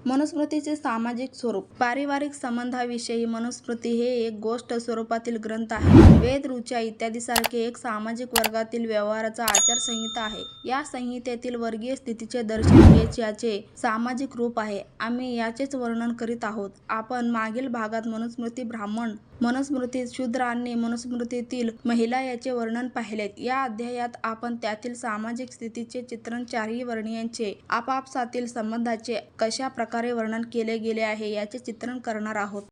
मनुस्मृतीचे सामाजिक स्वरूप. पारिवारिक संबंधाविषयी मनुस्मृती हे एक गोष्ट स्वरूपातील ग्रंथ आहे. वेद, ऋचा इत्यादीसारखे एक सामाजिक वर्गातील व्यवहाराचा आचारसंहिता आहे. या संहितेतील वर्गीय स्थितीचे दर्शन हेच याचे सामाजिक रूप आहे. आम्ही याचेच वर्णन करीत आहोत. आपण मागील भागात मनुस्मृती ब्राह्मण, मनुस्मृतीत शूद्र आणि मनुस्मृतीतील महिला याचे वर्णन पाहिलेत. या अध्यायात आपण त्यातील सामाजिक स्थितीचे चित्रण, चारही वर्णीयांचे आपापसातील संबंधाचे कशा प्रकारे वर्णन केले गेले आहे याचे चित्रण करणार आहोत.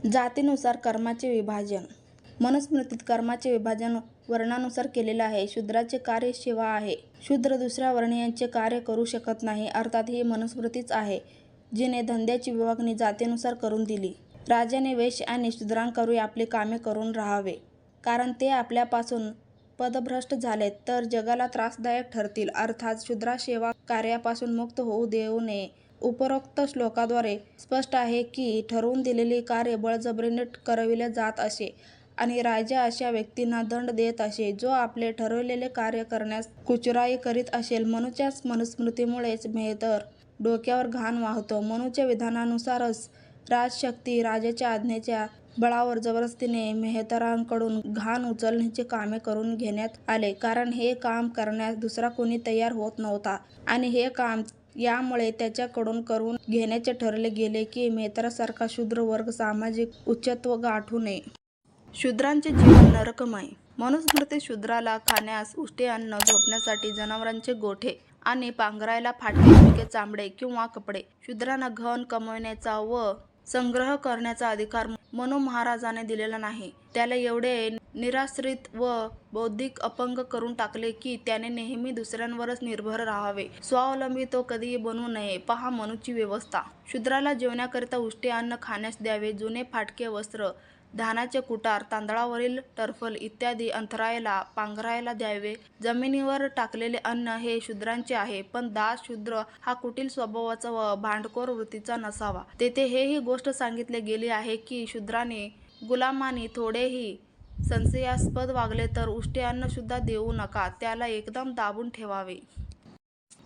जातीनुसार कर्माचे विभाजन. मनुस्मृतीत कर्माचे विभाजन वर्णानुसार केलेले आहे. शूद्राचे कार्य सेवा आहे. शूद्र दुसऱ्या वर्णीयांचे कार्य करू शकत नाही. अर्थात ही मनुस्मृतीच आहे जिने धंद्याची विभागणी जातीनुसार करून दिली. राजाने वैश्य आणि शूद्रांकरवी आपली कामे करून राहावे, कारण ते आपल्यापासून पदभ्रष्ट झाले तर जगाला त्रासदायक ठरतील. अर्थात शूद्रास सेवा कार्यापासून मुक्त होऊ देऊ नये. उपरोक्त श्लोकाद्वारे स्पष्ट आहे की ठरवून दिलेली कार्य बळजबरीने करविले जात असे आणि राजा अशा व्यक्तींना दंड देत असे जो आपले ठरवलेले कार्य करण्यास कुचराई करीत असेल. मनूच्या मनुस्मृतीमुळेच मेहतर डोक्यावर घाण वाहतो. मनूच्या विधानानुसारच राजशक्ती राजाच्या आज्ञेच्या बळावर जबरदस्तीने मेहतरांकडून घाण उचलण्याचे कामे करून घेण्यात आले, कारण हे काम करण्यास दुसरा कोणी तयार होत नव्हता आणि हे काम यामुळे त्याच्याकडून करून घेण्याचे ठरले गेले की मेहतरासारखा शूद्र वर्ग सामाजिक उच्चत्व गाठू नये. शूद्रांचे जीवन नरकमय. मनुस्मृतीत शूद्राला खाण्यास उष्टे अन्न, झोपण्यासाठी जनावरांचे गोठे आणि पांघरायला फाटके तिटके चामडे किंवा कपडे, शूद्रांना धन कमविण्याचा व संग्रह करण्याचा अधिकार मनू महाराजाने दिलेला नाही. त्याला एवढे निराश्रित व बौद्धिक अपंग करून टाकले की त्याने नेहमी दुसऱ्यांवरच निर्भर राहावे. स्वावलंबी तो कधीही बनू नये. पहा मनूची व्यवस्था. शूद्राला जेवण्याकरिता उष्टे अन्न खाण्यास द्यावे. जुने फाटके वस्त्र, धानाचे कुटार, तांदळावरील टरफल इत्यादी अंथरायला पांघरायला द्यावे. जमिनीवर टाकलेले अन्न हे शूद्रांचे आहे. पण दास शूद्र हा कुटील स्वभावाचा व भांडखोर वृत्तीचा नसावा. तेथे हेही गोष्ट सांगितले गेली आहे की शूद्राने गुलामांनी थोडेही संशयास्पद वागले तर उष्टे अन्न सुद्धा देऊ नका, त्याला एकदम दाबून ठेवावे.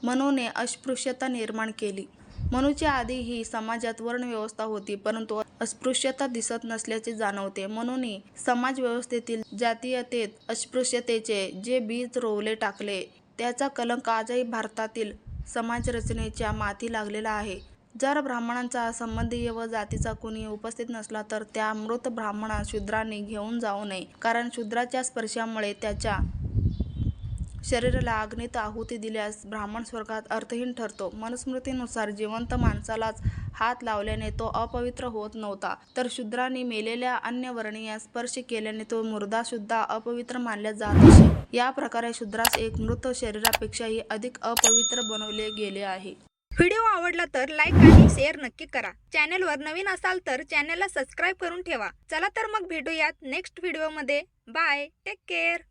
मनूने अस्पृश्यता निर्माण केली. मनूच्या आधी ही समाजात वर्णव्यवस्था होती, परंतु अस्पृश्यता दिसत नसल्याचे जाणवते. मनूने समाजव्यवस्थेतील जातीयतेत अस्पृश्यतेचे जे बीज रोवले टाकले त्याचा कलंक आजही भारतातील समाजरचनेच्या माथी लागलेला आहे. जर ब्राह्मणांचा संबंधीय व जातीचा कुणी उपस्थित नसला तर त्या मृत ब्राह्मणास शूद्रांनी घेऊन जाऊ नये, कारण शूद्राच्या स्पर्शामुळे त्याच्या शरीराला अग्नीत आहुती दिल्यास ब्राह्मण स्वर्गात अर्थहीन ठरतो. मनुस्मृतीनुसार जिवंत माणसालाच हात लावल्याने तो अपवित्र होत नव्हता, तर शूद्रांनी मेलेल्या अन्य वर्णीयास स्पर्श केल्याने तो मुर्दा सुद्धा अपवित्र मानला जात असे. या प्रकारे शूद्रास एक मृत शरीरापेक्षाही अधिक अपवित्र बनवले गेले आहे. व्हिडिओ आवडला तर लाईक आणि शेअर नक्की करा. चॅनलवर नवीन असाल तर चॅनलला सबस्क्राईब करून ठेवा. चला तर मग भेटूयात नेक्स्ट व्हिडिओमध्ये. Bye, take care.